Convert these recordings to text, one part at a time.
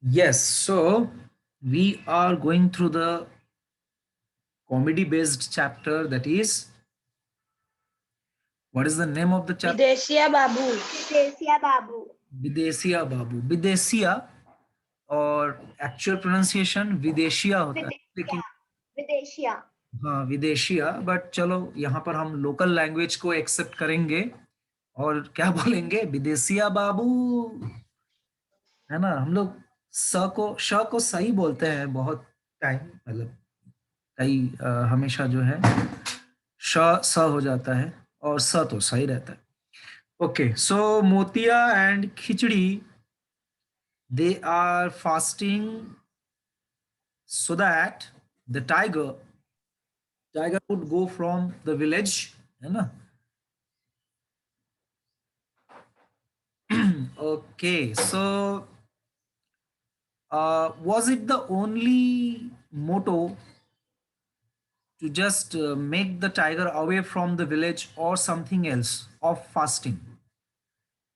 Yes, so we are going through the comedy based chapter, that is, what is the name of the chapter? Bidesiya Babu. Bidesiya Babu. Videsiya Babu. Videsiya और actual pronunciation विदेशिया होता है, विदेशिया. लेकिन विदेशिया. हाँ विदेशिया, but चलो यहाँ पर हम local language को एक्सेप्ट करेंगे और क्या बोलेंगे, विदेशिया बाबू, है ना। हम लोग श को सही बोलते हैं बहुत टाइम, मतलब कई हमेशा जो है श स हो जाता है और स तो सही रहता है। Okay, so Motia and Khichdi, they are fasting so that the tiger would go from the village, है ना। Okay, so was it the only motto to just make the tiger away from the village, or something else of fasting?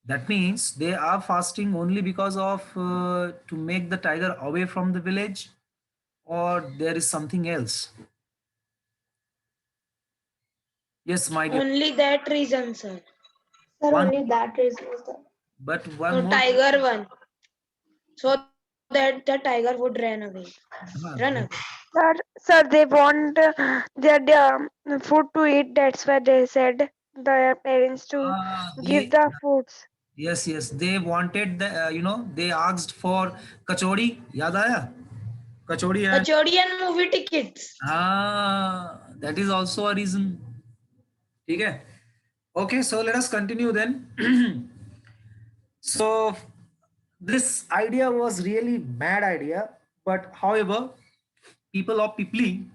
That means they are fasting only because of to make the tiger away from the village, or there is something else? Yes, my dear. Only that reason, sir. Sir, One, only that is the. but one So more. tiger one. So that the tiger would run away. हाँ, Run away. Sir, they want their food to eat. That's why they said the parents to give ये the foods. yes, they wanted the they asked for kachori, याद आया, kachori and Kachori and movie tickets. that is also a reason, ठीक है। Okay, so let us continue then. So this idea was really bad idea, but however, people of Pipli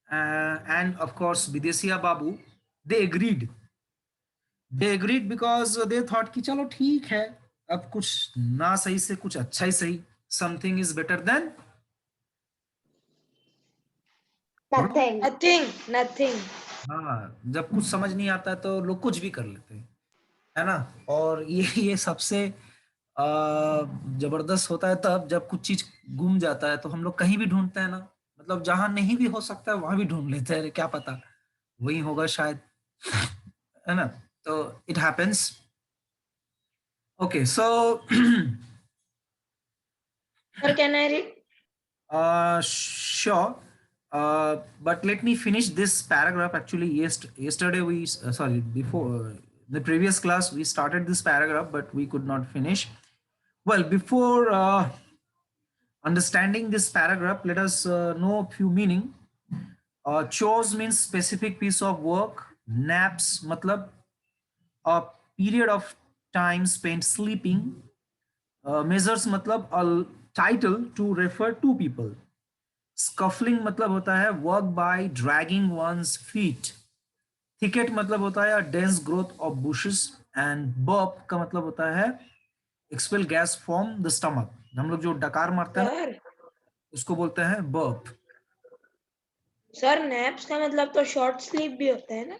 and of course Videsiya Babu, they agreed. They agreed because they thought कि चलो ठीक है, अब कुछ ना सही से कुछ अच्छा ही सही, something is better than Nothing. Nothing. हाँ, जब कुछ समझ नहीं आता है तो लोग कुछ भी कर लेते हैं, है ना। और ये सबसे जबरदस्त होता है तब जब कुछ चीज गुम जाता है, तो हम लोग कहीं भी ढूंढते हैं ना, मतलब जहां नहीं भी हो सकता है वहां भी ढूंढ लेते हैं, अरे क्या पता वही होगा शायद, है ना। तो it happens. Okay, so Sir, can I read? sure. But let me finish this paragraph. Actually, yesterday we, sorry, before the previous class, we started this paragraph, but we could not finish. Well, before understanding this paragraph, let us know a few meaning. Chores means specific piece of work. Naps, matlab a period of time spent sleeping. Measures, matlab a title to refer to people. Scuffling मतलब होता है work by dragging one's feet. Thicket मतलब होता है dense growth of bushes. And burp का मतलब होता है expel gas from the stomach. हम लोग जो डकार मारते हैं ना, Sir, उसको बोलते हैं बर्प। सर naps का मतलब तो short sleep भी होता है ना?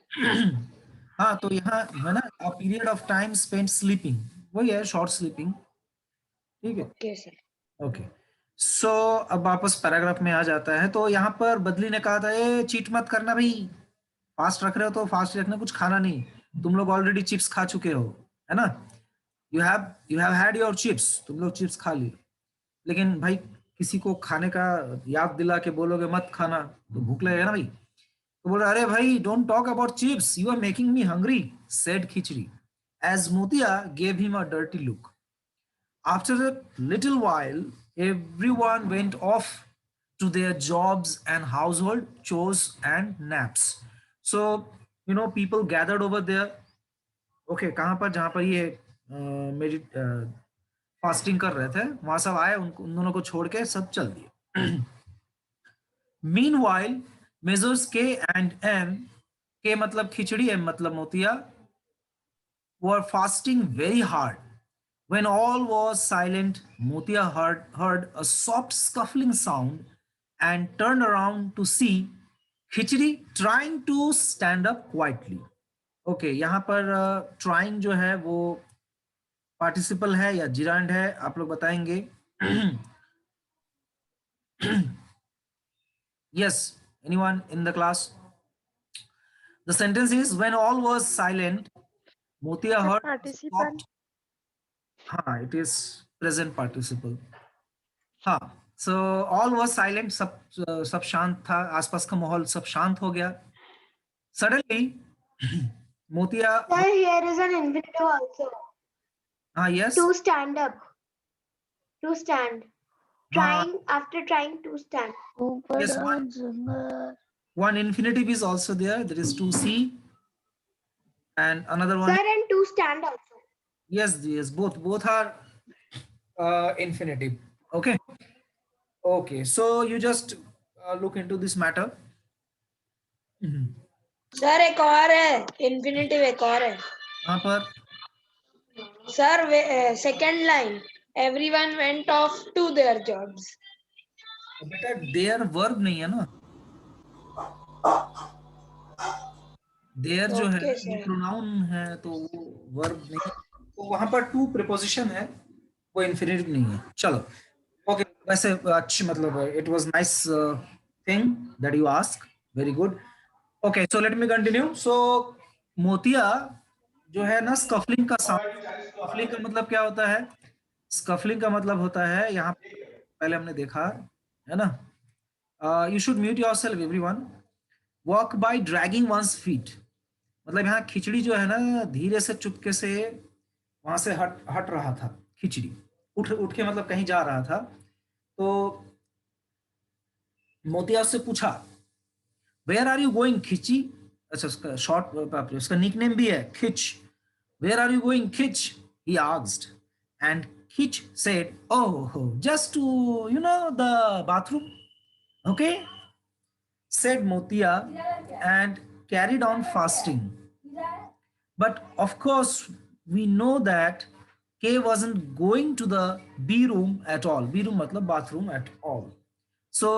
हाँ, तो यहाँ है ना a period of time spent sleeping, वही है शॉर्ट स्लीपिंग, ठीक है। Okay, sir. ओके, सो अब वापस पैराग्राफ में आ जाता है। तो यहाँ पर बदली ने कहा था, ए चीट मत करना भाई, फास्ट रख रहे हो तो फास्ट रखना, कुछ खाना नहीं, तुम लोग ऑलरेडी चिप्स खा चुके हो, है ना। You have had your chips, तुम लोग चिप्स खा ली। लेकिन भाई किसी को खाने का याद दिला के बोलोगे मत खाना तो भूख लगेगा ना भाई। तो बोल रहे, अरे भाई don't talk about chips, you are making me hungry, said Khichdi as Motiya gave him a dirty look. After a little while, everyone went off to their jobs and household chores and naps. So, people gathered over there. Okay, कहाँ पर, जहाँ पर ये मेरी fasting कर रहे थे, वहां सब आए, उन दोनों को छोड़ के सब चल दिए। Meanwhile, measures K and M, K मतलब खिचड़ी, M मतलब मोतिया, were fasting very hard. When all was silent, Motia heard a soft scuffling sound and turned around to see Khichdi trying to stand up quietly. Okay, यहाँ पर trying जो है वो participle है या जिरांड है, आप लोग बताएंगे। Yes, anyone in the class? The sentence is when all was silent, Motia The heard a participant. soft. हाँ, it is present participle. हाँ, so all was silent, सब शांत था, आसपास का माहौल सब शांत हो गया. Suddenly, मोतिया. Sir, here is an infinitive also. हाँ, yes. To stand up. To stand. हाँ, Trying, after trying to stand. yes, one infinitive is also there. There is to see, and another one. Sir, and to stand also. Yes, both are infinitive. Okay. Okay, so you just look into this matter. Sir एक और है, infinitive एक और है यहाँ पर sir. Second line, everyone went off to their jobs. बेटा their verb नहीं है ना, देयर जो है Okay, ये sir. प्रोनाउन है, तो वो वर्ब नहीं है, तो वहां पर टू प्रीपोजिशन है, वो इन्फिनिटिव नहीं है. चलो, ओके, वैसे अच्छी, मतलब it was nice thing that you ask, very good. Okay, so let me continue. So Motiya जो है ना, स्कफलिंग का साउंड. स्कफलिंग का मतलब क्या होता है? स्कफलिंग का मतलब होता है, यहाँ पहले हमने देखा है ना, you should mute yourself everyone. Walk by dragging one's feet, मतलब यहाँ खिचड़ी जो है ना, धीरे से चुपके से वहां से हट रहा था. खिचड़ी उठ के मतलब कहीं जा रहा था. तो मोतिया से पूछा, वेयर आर यू गोइंग खिची. अच्छा, उसका शॉर्ट, उसका निकनेम भी है खिच. Where are you going Khich, he asked, and Khich said, oh just to the bathroom. Okay, said Motia, and carried on fasting. But of course, we know that K wasn't going to the B room at all. B room matlab bathroom at all. So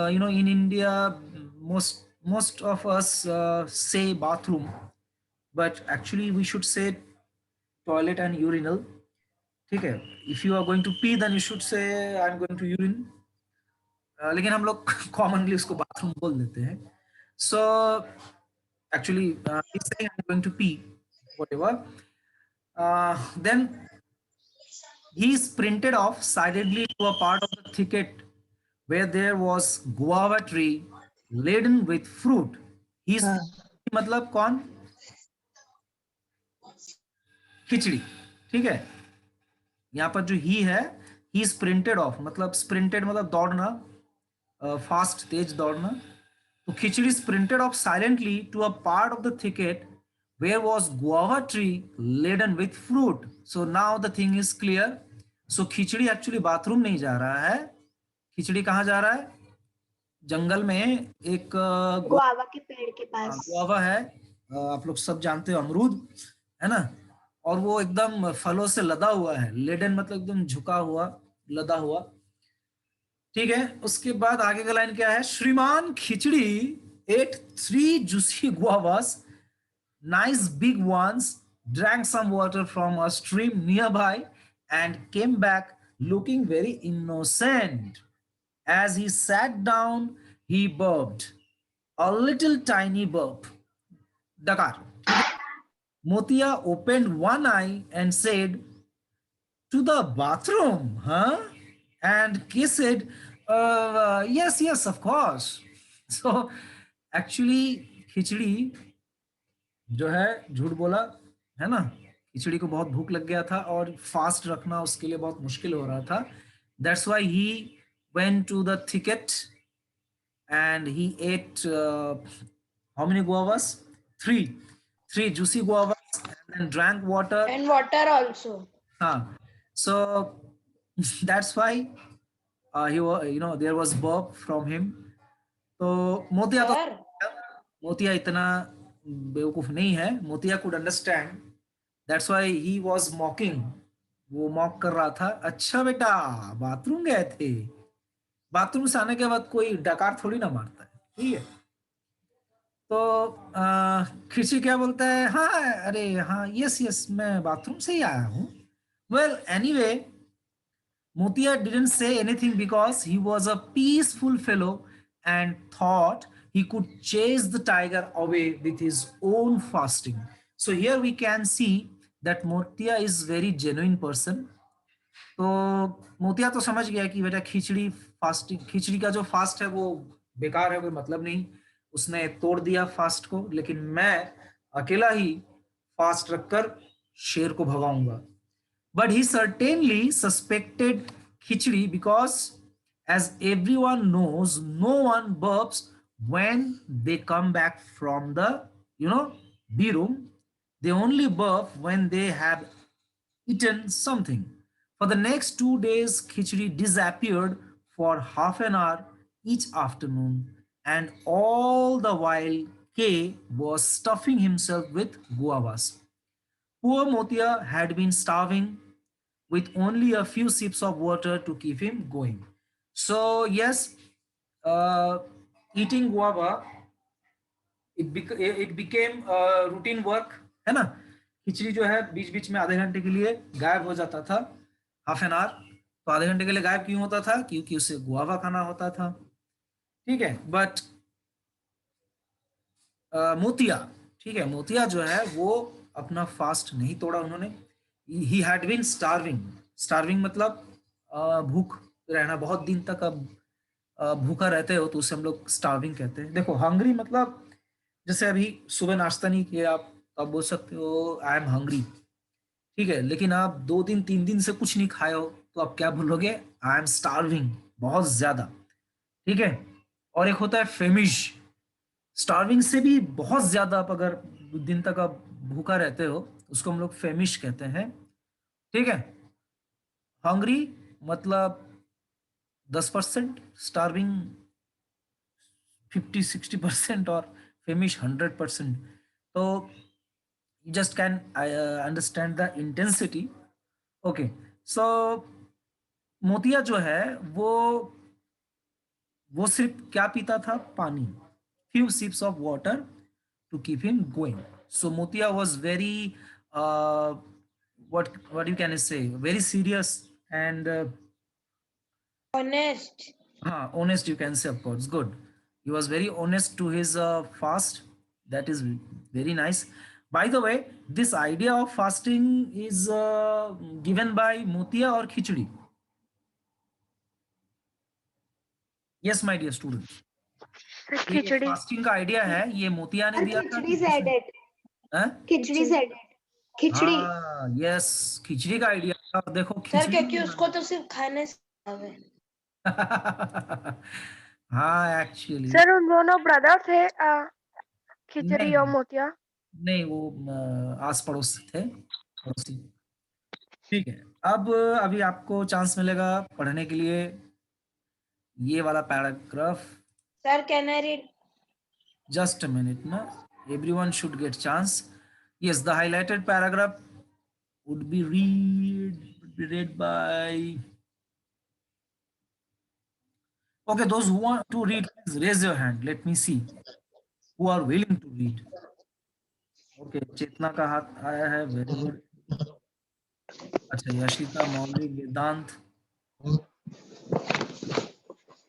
in India, most of us say bathroom, but actually we should say toilet and urinal. ठीक है? If you are going to pee, then you should say I'm going to urine. लेकिन हम लोग commonly उसको bathroom बोल देते हैं. So actually he's saying I'm going to pee, whatever. Then he sprinted off silently to a part of the thicket where there was guava tree laden with fruit. He's मतलब कौन? खिचड़ी. ठीक है, यहाँ पर जो ही है, he sprinted off, मतलब sprinted मतलब दौड़ना, फास्ट, तेज दौड़ना. तो खिचड़ी sprinted off silently to a part of the thicket where was guava tree laden with fruit. So now the thing is clear. So khichdi actually bathroom नहीं जा रहा है. खिचड़ी कहाँ जा रहा है? जंगल में एक गुआवा के पेड़ के पास. गुआवा है, आप लोग सब जानते हो, अमरूद है ना, और वो एकदम फलों से लदा हुआ है. लेडन मतलब एकदम झुका हुआ, लदा हुआ. ठीक है, उसके बाद आगे का लाइन क्या है? श्रीमान खिचड़ी ate 3 juicy guavas, nice big ones, drank some water from a stream nearby, and came back looking very innocent. As he sat down, he burped, a little tiny burp. Dakar. Motia opened one eye and said, to the bathroom, huh? And he said, yes, of course. So actually खिचड़ी जो है झूठ बोला है ना. खिचड़ी को बहुत भूख लग गया था और फास्ट रखना उसके लिए बहुत मुश्किल हो रहा था. That's why he went to the thicket and he ate how many guavas? Three juicy guavas, and then drank water. And water also. So that's why there was burp from him. तो मोतिया इतना बेवकूफ नहीं है. मोतिया could understand. That's why he was mocking. वो mock कर रहा था. अच्छा बेटा, बाथरूम गए थे, बाथरूम से आने के बाद कोई डकार थोड़ी ना मारता है. ठीक है, तो खिची क्या बोलता है? हाँ, अरे हाँ, यस, मैं बाथरूम से ही आया हूँ. Well anyway, Motia didn't say anything because he was a peaceful fellow and thought he could chase the tiger away with his own fasting. So here we can see that Motia is very genuine person. तो मोतिया तो समझ गया कि बेटा खिचड़ी fasting, खिचड़ी का जो fast है वो बेकार है, कोई मतलब नहीं, उसने तोड़ दिया फास्ट को, लेकिन मैं अकेला ही फास्ट रखकर शेर को भगाऊंगा. But he certainly suspected khichdi because, as everyone knows, no one burps when they come back from the, bee room. They only burp when they have eaten something. For the next 2 days, khichdi disappeared for half an hour each afternoon, and all the while K was stuffing himself with guavas. Poor Motia had been starving with only a few sips of water to keep him going. So yes, uh, eating guava, it became a routine work, है ना. खिचड़ी जो है बीच बीच में आधे घंटे के लिए गायब हो जाता था, हाफ एन आवर. तो आधे घंटे के लिए गायब क्यों होता था? क्योंकि उसे गुआवा खाना होता था. ठीक है. बट मोतिया, ठीक है, मोतिया जो है वो अपना फास्ट नहीं तोड़ा उन्होंने. He had been starving. Starving मतलब भूख रहना, बहुत दिन तक अब भूखा रहते हो तो उसे हम लोग स्टार्विंग कहते हैं. देखो, हंग्री मतलब जैसे अभी सुबह नाश्ता नहीं किया आप बोल सकते हो आई एम हंग्री, ठीक है. लेकिन आप 2 दिन 3 दिन से कुछ नहीं खाए हो तो आप क्या बोलोगे? आई एम स्टार्विंग, बहुत ज्यादा. ठीक है. और एक होता है फेमिश. स्टार्विंग से भी बहुत ज्यादा, आप अगर दिन तक आप भूखा रहते हो उसको हम लोग फेमिश कहते हैं. ठीक है. हंग्री मतलब 10%, स्टार्विंग 50-60% और फेमिश 100%. तो you just can understand the intensity. Okay, so मोतिया जो है वो सिर्फ क्या पीता था? पानी. few sips of water to keep him going. So Motia was very what you can say, very serious and Honest. honest, you can say, of course. Good. He was very honest to his fast. That is very nice. By the way, this idea of fasting is given by Motia or Khichdi? Yes, my dear student. ये खिचड़ी. Fasting का idea है, ये मोतिया ने दिया था कि खिचड़ी said it. हैं? खिचड़ी said it. खिचड़ी. हाँ, यस, खिचड़ी का आइडिया था. और देखो सर खिचड़ी क्योंकि उसको तो सिर्फ खाने से मतलब है। हाँ, एक्चुअली सर उन दोनों ब्रदर थे खिचड़ी नहीं और मोतिया. नहीं, वो आस पड़ोस थे, पड़ोसी. ठीक है. अब अभी आपको चांस मिलेगा पढ़ने के लिए ये वाला paragraph. Sir can I read? Just a minute ना, everyone should get chance. Yes, the highlighted paragraph would be read by, okay, those who want to read, please raise your hand. Let me see who are willing to read. Okay, चेतना का हाथ आया है, very good. अच्छा, यशिता, मौलिक, वेदांत.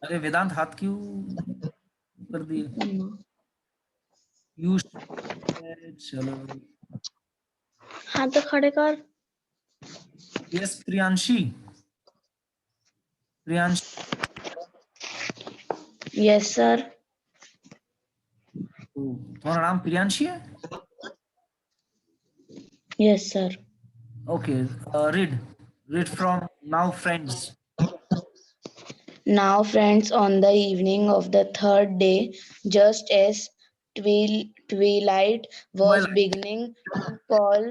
अरे वेदांत हाथ क्यों कर दिए? पीयूष, चलो. हाथ तो खड़े कर. Yes, Priyanshi. Priyanshi, Yes, sir. तुम्हारा नाम प्रियांशी है? Yes, sir. Okay, read from now, friends. Now, friends, on the evening of the third day, just as twilight was beginning to fall,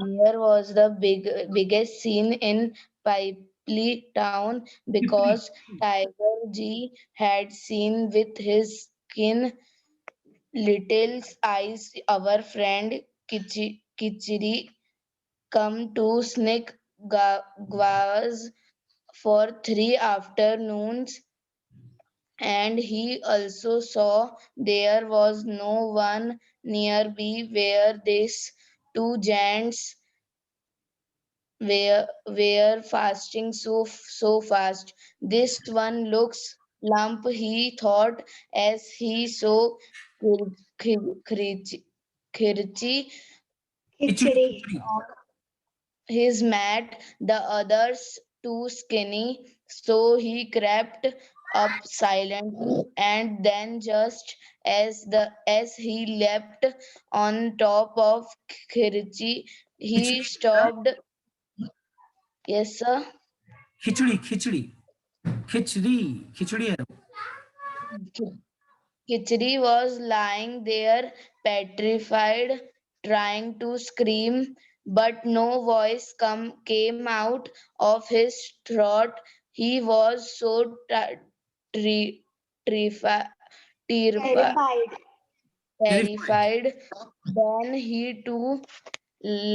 here was the biggest scene in Pipely town because Tiger G had seen with his keen little eyes our friend Kichiri come to sneak guavas for 3 afternoons, and he also saw there was no one nearby where these two giants were fasting so fast. This one looks lump, he thought as he saw Khirchi khichdi on his mat, the others too skinny, so he crept up silently, and then just as he leapt on top of Khirchi, he खिचड़ी क्या है? stopped. Yes, sir. खिचड़ी खिचड़ी खिचड़ी खिचड़ी है Khichdi was lying there, petrified, trying to scream, but no voice came out of his throat. He was so tri- terrifi- terrifi- Terrified. Terrified terrified. Then he too,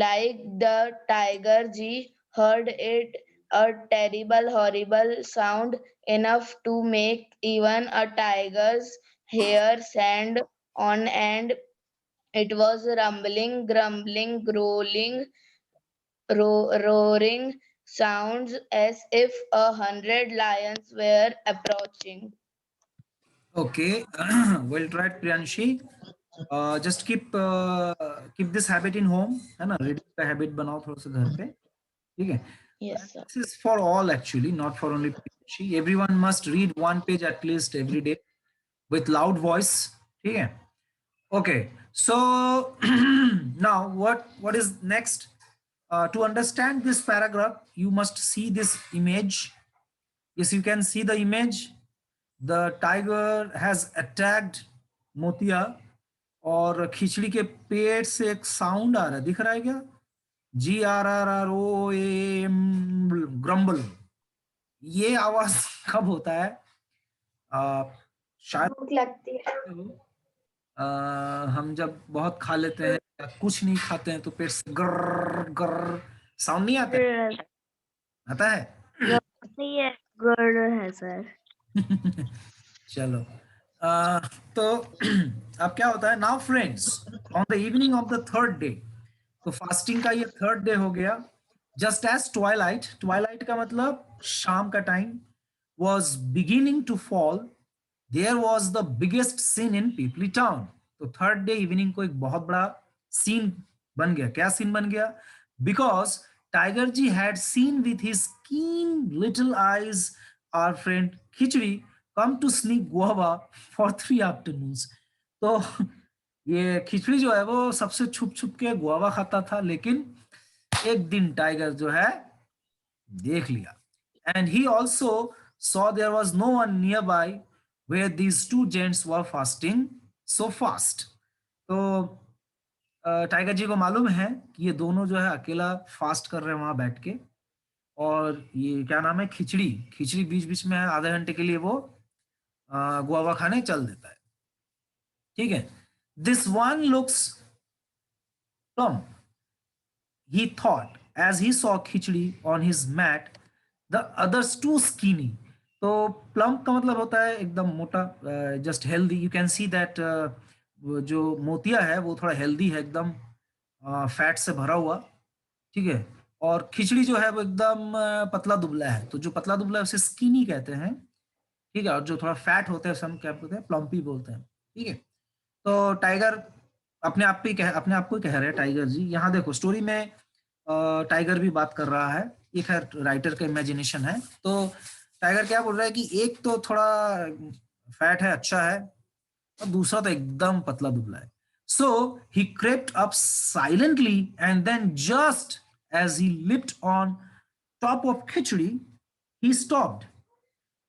like the tiger G, heard it a terrible, horrible sound enough to make even a tiger's hair stand on end. It was rumbling, grumbling, growling, roaring sounds as if 100 lions were approaching. Okay well tried Priyanshi just keep this habit in home है ना reading का habit बनाओ थोड़ा सा घर पे ठीक है Yes, sir. this is for all actually not for only Priyanshi. Everyone must read one page at least every day with loud voice ठीक है okay so now what is next to understand this paragraph you must see this image yes you can see the image the tiger has attacked मोतिया और खिचड़ी के पेट से एक sound आ रहा है दिख रहा है क्या GRRROAM ग्रम्बल ये आवाज कब होता है शायद भूख लगती है। हम जब बहुत खा लेते हैं या कुछ नहीं खाते हैं तो पेट से गर गर साउंड नहीं आता है आता है नहीं है गुड है सर चलो तो अब क्या होता है now friends on the evening of the third day तो फास्टिंग का ये थर्ड डे हो गया जस्ट एज ट्वाइलाइट का मतलब शाम का time was beginning to fall there was the biggest scene in Pipli town तो थर्ड डे इवनिंग को एक बहुत बड़ा सीन बन गया क्या सीन बन गया because Tiger Ji had seen with his keen little eyes our friend Khichdi come to sneak guava for 3 afternoons तो ये खिचड़ी जो है वो सबसे छुप छुप के गुआवा खाता था लेकिन एक दिन टाइगर जो है देख लिया and he also saw there was no one nearby where these two gents were fasting so fast तो टाइगर जी को मालूम है कि ये दोनों जो है अकेला फास्ट कर रहे हैं वहां बैठ के और ये क्या नाम है खिचड़ी खिचड़ी बीच बीच में आधे घंटे के लिए वो गुआवा खाने चल देता है ठीक है this one looks plump he thought as he saw khichdi on his mat the others too skinny तो प्लम्प का मतलब होता है एकदम मोटा just healthy you can see that जो मोतिया है वो थोड़ा हेल्दी है एकदम फैट से भरा हुआ ठीक है और खिचड़ी जो है वो एकदम पतला दुबला है तो जो पतला दुबला है उसे स्किनी कहते हैं ठीक है और जो थोड़ा फैट होते हैं हम क्या बोलते हैं प्लम्पी बोलते हैं ठीक है तो टाइगर अपने आप को ही कह रहे हैं टाइगर जी यहाँ देखो स्टोरी में टाइगर भी बात कर रहा है ये खैर राइटर का इमेजिनेशन है तो टाइगर क्या बोल रहा है कि एक तो थोड़ा फैट है अच्छा है और दूसरा तो एकदम पतला दुबला है so he crept up silently and then just as he lift on top of Khichdi he stopped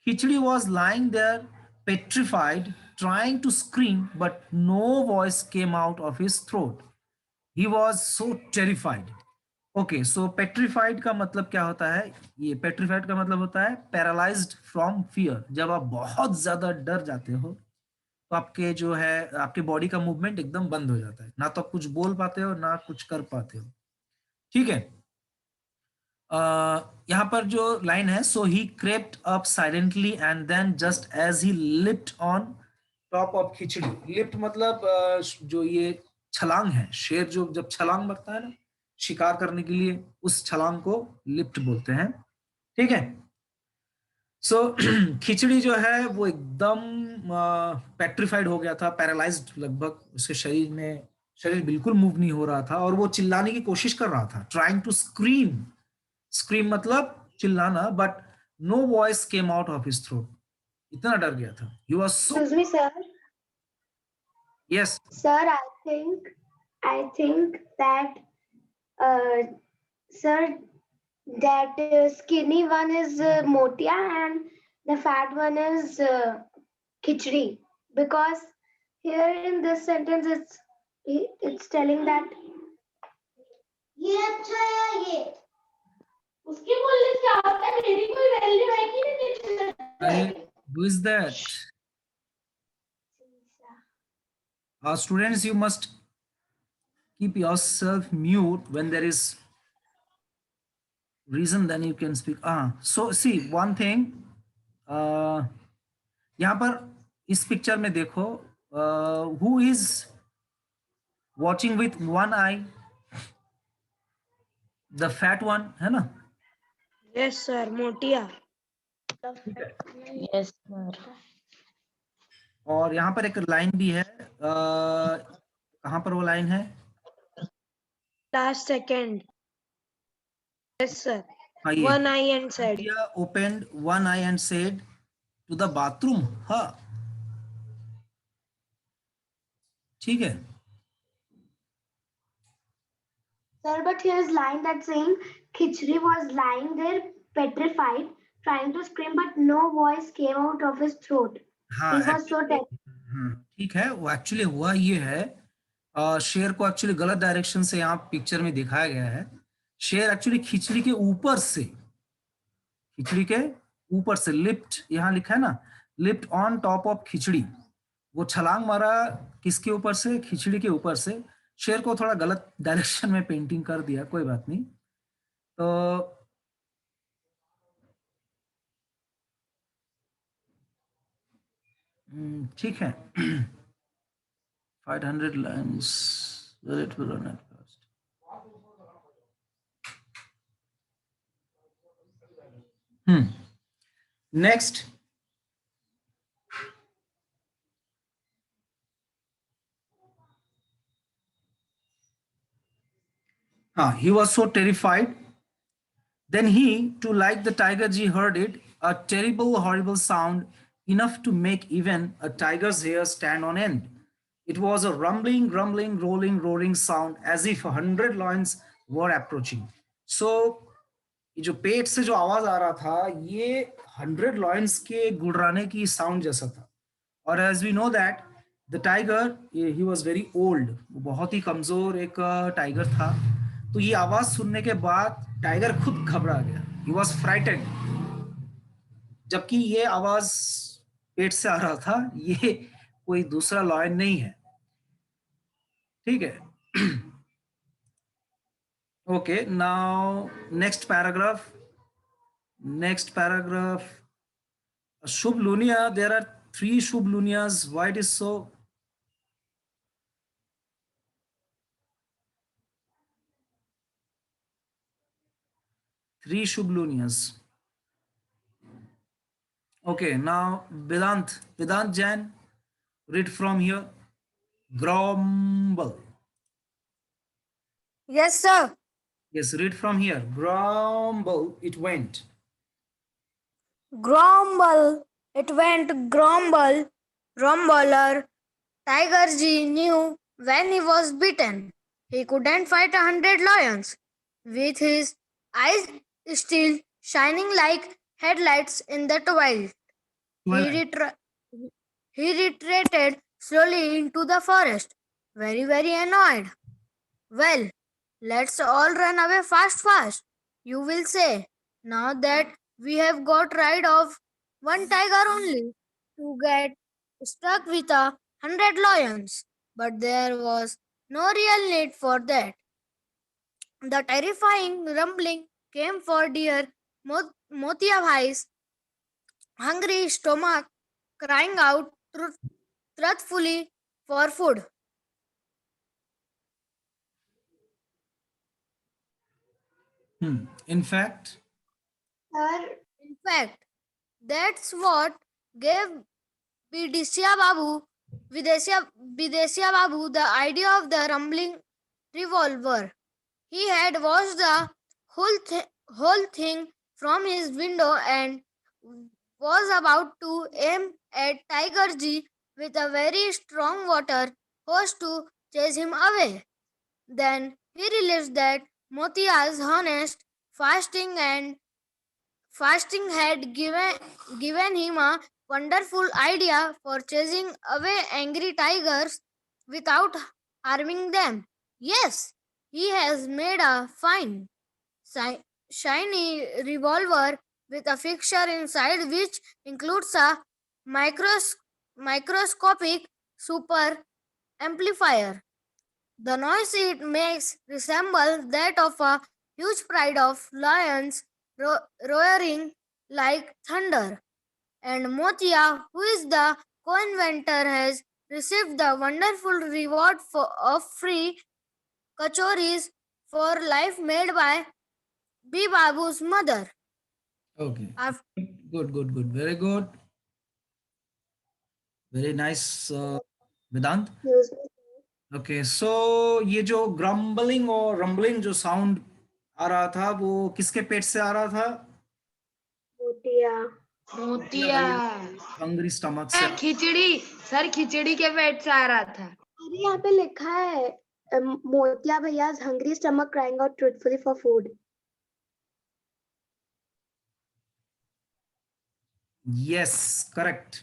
Khichdi was lying there petrified trying to scream but no voice came out of his throat he was so terrified okay so petrified का मतलब क्या होता है ये petrified का मतलब होता है paralyzed from fear जब आप बहुत ज्यादा डर जाते हो तो आपके जो है आपके बॉडी का मूवमेंट एकदम बंद हो जाता है ना तो आप कुछ बोल पाते हो ना कुछ कर पाते हो ठीक है यहाँ पर जो लाइन है so he crept up silently and then just as he lift on top of Khichdi lift मतलब जो ये छलांग है शेर जो जब छलांग मारता है ना शिकार करने के लिए, उस छलांग को लिफ्ट बोलते हैं। ठीक है। सो खिचड़ी जो है वो एकदम पेट्रिफाइड हो गया था, पैरालाइज्ड लगभग, उसके शरीर बिल्कुल मूव नहीं हो रहा था और वो चिल्लाने की कोशिश कर रहा था, ट्राइंग टू स्क्रीम। स्क्रीम मतलब चिल्लाना, but no voice came out of his throat. इतना डर गया था। He was so, Excuse me, sir. Yes, Sir, I think that, uh, sir, that skinny one is motia and the fat one is khichdi, because here in this sentence it's telling that. ये अच्छा है ये उसके बोलने से क्या होता है, मेरी कोई वैल्यू है कि नहीं? who is that? Students, you must keep yourself mute when there is reason, then you can speak. So see one thing, यहाँ पर इस पिक्चर में देखो, who is watching with one eye? The fat one, है ना? Yes, sir. Motia. Yes, sir. और यहाँ पर एक लाइन भी है, कहाँ पर वो लाइन है? Last second. Yes, sir. हाँ, ये One eye and said. India opened one eye and said to the bathroom, हाँ, ठीक है। Sir, but here's line that's saying Khichdi was lying there petrified, trying to scream, but no voice came out of his throat. हाँ, He was so terrified. ठीक है। वो actually हुआ ये है, शेर को एक्चुअली गलत डायरेक्शन से यहाँ पिक्चर में दिखाया गया है। शेर एक्चुअली खिचड़ी के ऊपर से लिफ्ट, यहाँ लिखा है ना, लिफ्ट ऑन टॉप ऑफ खिचड़ी, वो छलांग मारा किसके ऊपर से? खिचड़ी के ऊपर से। शेर को थोड़ा गलत डायरेक्शन में पेंटिंग कर दिया, कोई बात नहीं। तो ठीक है। 500 lines, will it will run at first? Next, he was so terrified. Then he, too, like the tiger, G heard it, a terrible, horrible sound, enough to make even a tiger's hair stand on end. It was a rumbling, grumbling, rolling, roaring sound, as if 100 lions were approaching. So, ये जो पेट से जो आवाज आ रहा था, ये 100 lions के गुड़राने की साउंड जैसा था। और as we know that the tiger, he was very old, बहुत ही कमजोर एक टाइगर था। तो ये आवाज सुनने के बाद टाइगर खुद घबरा गया, ही वाज फ्राइटेंड। जबकि ये आवाज पेट से आ रहा था, ये कोई दूसरा लॉयन नहीं है। ठीक है। Okay, now next paragraph. Shubh Lunia, there are 3 Shubh Lunias. Why it is so? Three Shubh Lunias. Okay, now Vedant Jain, read from here. Grumble. Yes, sir. Yes, read from here. Grumble, it went. Grumble. It went grumble. Grumbler. Tiger G knew when he was bitten. He couldn't fight 100 lions. With his eyes still shining like headlights in the twilight. He retreated slowly into the forest, very, very annoyed. Well, let's all run away fast, you will say, now that we have got rid of one tiger only to get stuck with 100 lions. But there was no real need for that. The terrifying rumbling came for dear Motia Bhai's hungry stomach, crying out truthfully for food. In fact, Sir, In fact, that's what gave Videsha Babu the idea of the rumbling revolver. He had watched the whole thing from his window and was about to aim at Tiger Ji with a very strong water hose to chase him away. Then he realized that Motia's honest fasting had given him a wonderful idea for chasing away angry tigers without harming them. Yes, he has made a fine, shiny revolver with a fixture inside which includes a microscopic super amplifier. The noise it makes resembles that of a huge pride of lions roaring like thunder. And Motia, who is the co-inventor, has received the wonderful reward of free kachoris for life made by B. Babu's mother. okay, After good, very good, very nice, Vedant. excuse me. Okay so ये जो grumbling और rumbling जो sound आ रहा था वो किसके पेट से आ रहा था? मोतिया। मोतिया हंग्री स्टमक से। खिचड़ी सर, खिचड़ी के पेट से आ रहा था। अरे यहाँ पे लिखा है मोतिया भैया's hungry stomach crying out truthfully for food. Yes correct.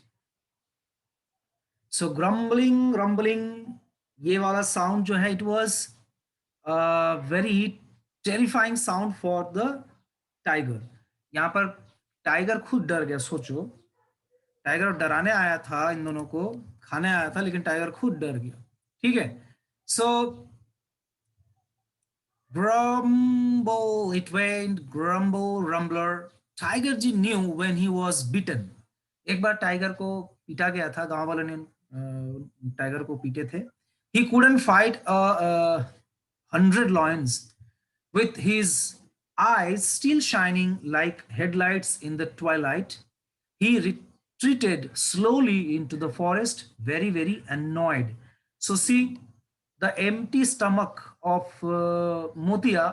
So grumbling rumbling ये वाला साउंड जो है it was very terrifying sound for the tiger. यहाँ पर टाइगर खुद डर गया। सोचो, टाइगर डराने आया था, इन दोनों को खाने आया था, लेकिन टाइगर खुद डर गया। ठीक है, so grumble it went, grumble rumbler. Tiger ji knew when he was bitten. एक बार टाइगर को पीटा गया था, गांव वालों ने टाइगर को पीटे थे। He couldn't fight 100 lions with his eyes still shining like headlights in the twilight. He retreated slowly into the forest, very, very annoyed. So see, the empty stomach of Motia,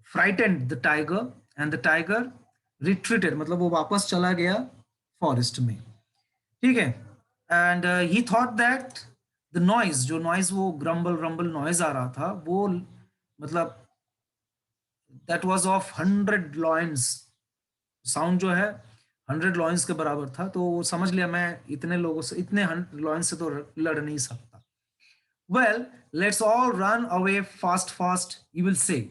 frightened the tiger, and the tiger retreated, मतलब वो वापस चला गया forest में। ठीक है, and he thought that the noise, जो noise वो ग्रम्बल रम्बल नॉइज आ रहा था, वो मतलब that was of 100 lions. Sound जो है 100 लॉयंस के बराबर था। तो वो समझ लिया, मैं इतने लोगों से, इतने लॉयंस से तो लड़ नहीं सकता। Well, let's all run away fast fast, you will say.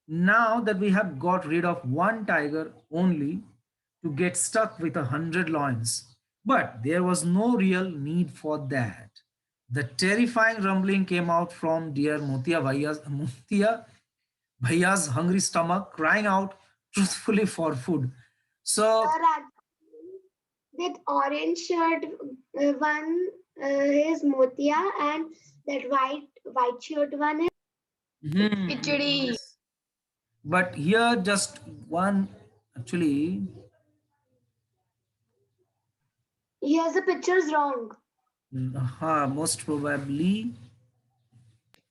Now that we have got rid of one tiger only to get stuck with 100 lions, but there was no real need for that. The terrifying rumbling came out from dear Motia Bhaiya's hungry stomach, crying out truthfully for food. So, Sir, actually, that orange shirt one is Motia, and that white shirt one is khichdi. yes. But here just one, actually, he has the pictures wrong. most probably.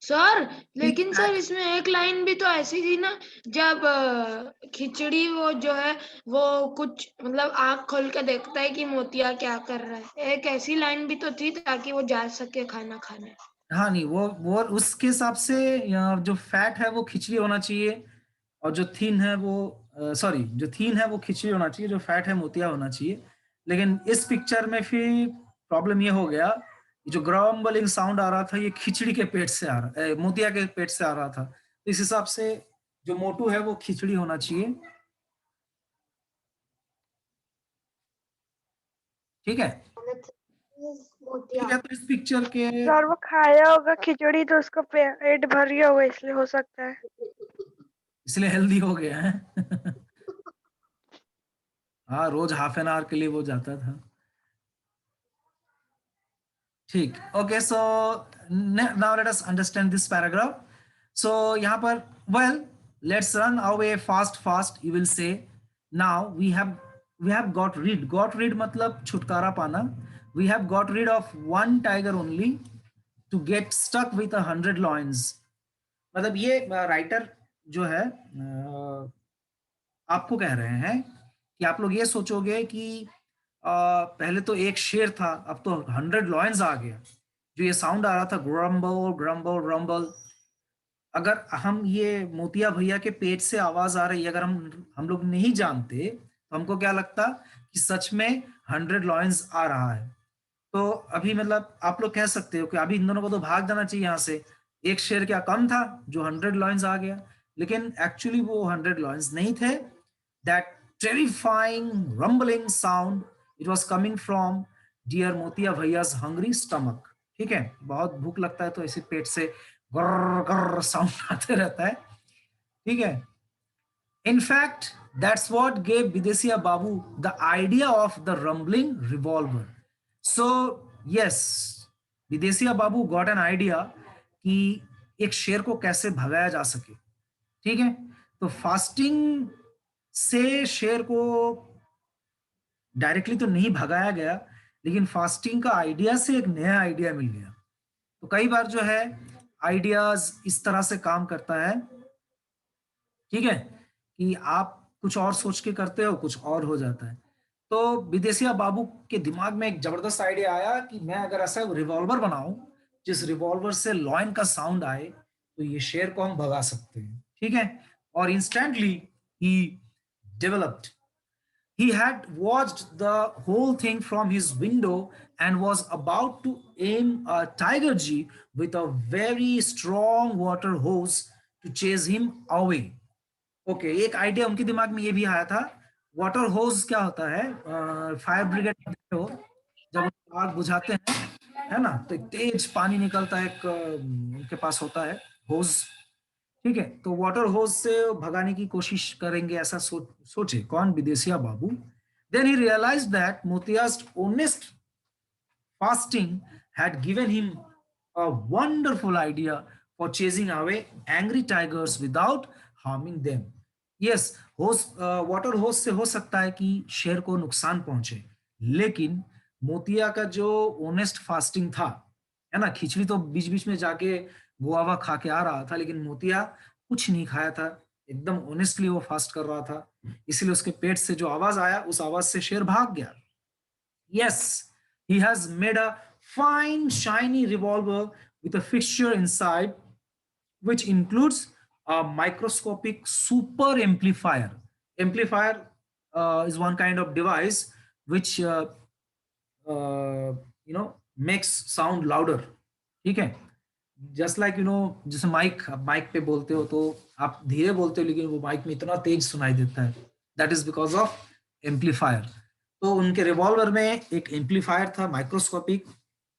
Sir लेकिन sir इसमें एक line भी तो ऐसी थी ना, जब खिचड़ी वो जो है वो कुछ मतलब आँख खोल के देखता है कि मोतिया क्या कर रहा है। एक ऐसी लाइन भी तो थी ताकि वो जा सके खाना खाने। हाँ नहीं, वो उसके हिसाब से जो फैट है वो खिचड़ी होना चाहिए, और जो थीन है वो जो थीन है वो खिचड़ी होना चाहिए, जो फैट है मोतिया होना चाहिए। लेकिन इस पिक्चर में फिर प्रॉब्लम ये हो गया, जो ग्रम्बलिंग साउंड आ रहा था ये खिचड़ी के पेट से आ रहा, मोतिया के पेट से आ रहा था। तो इस हिसाब से जो मोटू है वो खिचड़ी होना चाहिए। ठीक है, Motia. ठीक है। तो इस पिक्चर के सर वो खाया होगा खिचड़ी तो उसको पेट भर गया होगा, इसलिए हो सकता है। इसलिए हेल्दी हो गया है। हाँ, रोज हाफ एन आवर के लिए वो जाता था। ठीक, okay, so now let us understand this paragraph. So यहाँ पर well, let's run away fast. You will say now we have got rid मतलब छुटकारा पाना. We have got rid of one tiger only to get stuck with 100 lions. मतलब ये writer जो है आपको कह रहे हैं कि आप लोग ये सोचोगे कि पहले तो एक शेर था, अब तो 100 लॉयंस आ गया. जो ये साउंड आ रहा था ग्रम्बल ग्रम्बल ग्रम्बल, अगर हम ये मोतिया भैया के पेट से आवाज आ रही है, अगर हम लोग नहीं जानते तो हमको क्या लगता कि सच में 100 लॉयंस आ रहा है. तो अभी मतलब आप लोग कह सकते हो कि अभी इन दोनों को तो भाग जाना चाहिए यहाँ से. एक शेर क्या कम था जो 100 लॉयंस आ गया, लेकिन एक्चुअली वो 100 लॉयंस नहीं थे. That terrifying rumbling sound, it was coming from dear Motiya भैया's हंग्री स्टमक. ठीक है, बहुत भूख लगता है तो ऐसे पेट से गर्र गर्र साउंड आते रहता है. ठीक है. In fact, that's what gave Bidesiya Babu the idea of the rumbling revolver. So yes, Bidesiya Babu got an idea कि एक शेर को कैसे भगाया जा सके. ठीक है, तो फास्टिंग से शेर को डायरेक्टली तो नहीं भगाया गया, लेकिन फास्टिंग का आइडिया से एक नया आइडिया मिल गया. तो कई बार जो है आइडियाज इस तरह से काम करता है. ठीक है, कि आप कुछ और सोच के करते हो, कुछ और हो जाता है. तो बिदेसिया बाबू के दिमाग में एक जबरदस्त आइडिया आया कि मैं अगर ऐसा रिवॉल्वर बनाऊं जिस रिवॉल्वर से लॉइन का साउंड आए तो ये शेर को हम भगा सकते हैं. ठीक है, और instantly he developed. He had watched the whole thing from his window and was about to aim a tiger G with a very strong water hose to chase him away. Okay, एक idea उनके दिमाग में ये भी आया था. Water होज क्या होता है? फायर ब्रिगेड हो जब आग बुझाते हैं, है ना, तो एक तेज पानी निकलता है, एक उनके पास होता है होज. ठीक है, तो वाटर होज से भगाने की कोशिश करेंगे ऐसा सोचे कौन? विदेशिया बाबू. Then he realized that Motiya's honest fasting had given him a wonderful idea for chasing away angry tigers without harming them. Yes, water hose से हो सकता है कि शेर को नुकसान पहुंचे, लेकिन मोतिया का जो ऑनेस्ट फास्टिंग था, है ना, खिचड़ी तो बीच बीच में जाके गुआवा खा के आ रहा था, लेकिन मोतिया कुछ नहीं खाया था, एकदम ऑनेस्टली वो फास्ट कर रहा था, इसलिए उसके पेट से जो आवाज आया उस आवाज से शेर भाग गया. Yes, he has made a fine shiny revolver with a fixture inside which includes a microscopic super amplifier. Amplifier is one kind of device which makes sound louder. ठीक है, जस्ट लाइक जैसे माइक पे बोलते हो तो आप धीरे बोलते हो लेकिन वो माइक में इतना तेज सुनाई देता है. That is because of amplifier. तो उनके रिवॉल्वर में एक एम्पलीफायर था माइक्रोस्कोपिक.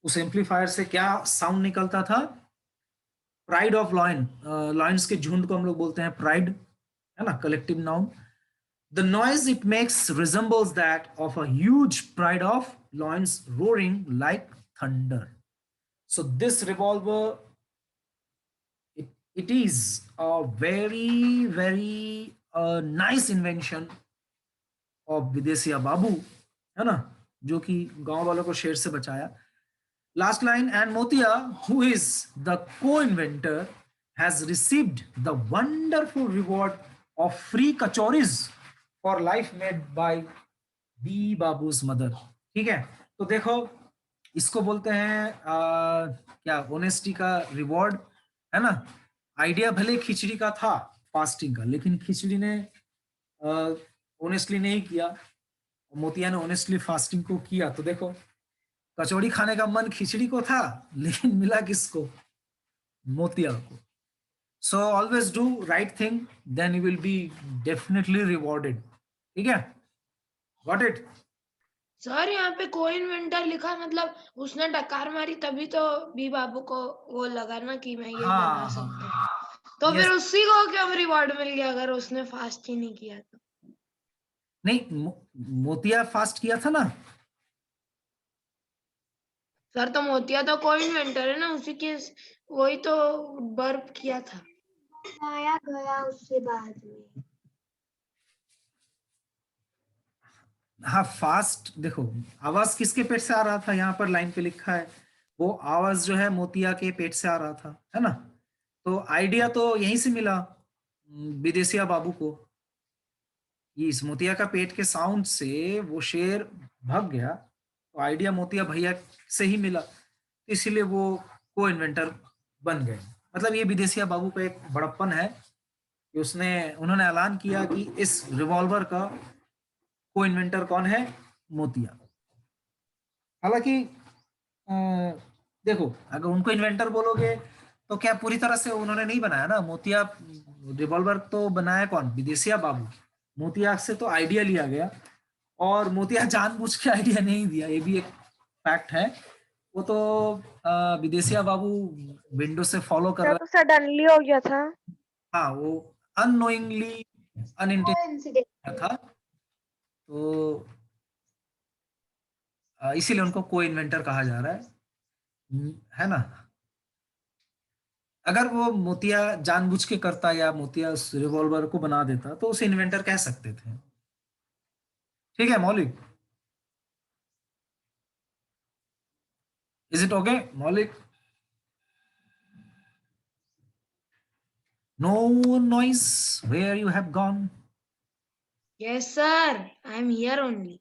उस एम्पलीफायर से क्या साउंड निकलता था? प्राइड ऑफ लॉयन, लॉयंस के झुंड को हम लोग बोलते हैं प्राइड, है ना, collective noun. The noise it makes resembles that of a huge pride of lions roaring like thunder. So this revolver, it is a very very nice invention of Bidesiya Babu, है ना, जो कि गांव वालों को शेर से बचाया. Last line, and Motia, who is the co-inventor, has received the wonderful reward of free kachoris for life made by B Babu's mother. ठीक है, तो देखो इसको बोलते हैं क्या? ऑनेस्टी का रिवॉर्ड, है ना. आइडिया भले खिचड़ी का था फास्टिंग का, लेकिन खिचड़ी ने ऑनेस्टली नहीं किया, मोतिया ने ऑनेस्टली फास्टिंग को किया. तो देखो कचौड़ी खाने का मन खिचड़ी को था, लेकिन मिला किसको? मोतिया को. So always do right thing, then you will be definitely rewarded. ठीक है, गॉट इट? सर यहाँ पे को इन्वेंटर लिखा, मतलब उसने डकार मारी तभी तो बी बाबू को वो लगा ना कि मैं ये बना सकता हूँ. तो फिर उसी को क्यों रिवॉर्ड मिल गया अगर उसने फास्ट ही नहीं किया तो? नहीं, मोतिया फास्ट किया था ना सर. तो मोतिया तो को इन्वेंटर है ना, उसी के वही तो बर्फ किया था. आया गया उससे बाद में। हाँ फास्ट, देखो आवाज किसके पेट से आ रहा था, यहाँ पर लाइन पे लिखा है वो आवाज जो है मोतिया के पेट से आ रहा था, है ना। तो आइडिया तो यहीं से मिला विदेशिया बाबू को। ये इस मोतिया का पेट के साउंड से वो शेर भाग गया, तो आइडिया मोतिया भैया से ही मिला, इसीलिए वो को इन्वेंटर बन गए। मतलब ये विदेशिया बाबू का एक बड़प्पन है कि उन्होंने ऐलान किया कि इस रिवॉल्वर का को इन्वेंटर कौन है, मोतिया। हालांकि अ, देखो अगर उनको इन्वेंटर बोलोगे तो क्या पूरी तरह से उन्होंने नहीं बनाया ना मोतिया। रिवॉल्वर तो बनाया कौन, विदेशिया बाबू। मोतिया से तो आइडिया लिया गया, और मोतिया जानबूझ के आइडिया नहीं दिया, ये भी एक फैक्ट है। वो तो विदेशिया बाबू विंडो से फॉलो कर या रहा। तो सडनली हो गया था। हाँ वो अननोइंगली कोइंसिडेंस। अनइंटेंशनल था, तो इसीलिए उनको को इन्वेंटर कहा जा रहा है ना। अगर वो मोतिया जानबूझ के करता या मोतिया उस रिवॉल्वर को बना देता तो उसे इन्वेंटर कह सकते थे। ठीक है Maulik, is it okay Maulik? No noise, where you have gone? Yes, sir. I'm here only.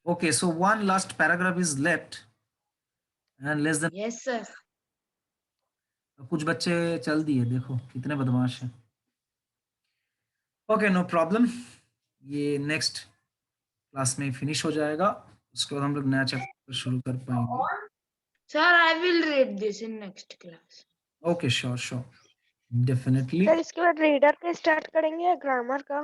Okay, so one last paragraph is left and less than। Yes, sir. कुछ बच्चे चल दिए, देखो कितने बदमाश हैं। ओके नो प्रॉब्लम, ये नेक्स्ट क्लास में फिनिश हो जाएगा, उसके बाद हम लोग नया चैप्टर शुरू कर पाएंगे। Sir, I will read this in next class. Okay sure sure definitely. Sir इसके बाद रीडर का स्टार्ट करेंगे या ग्रामर का?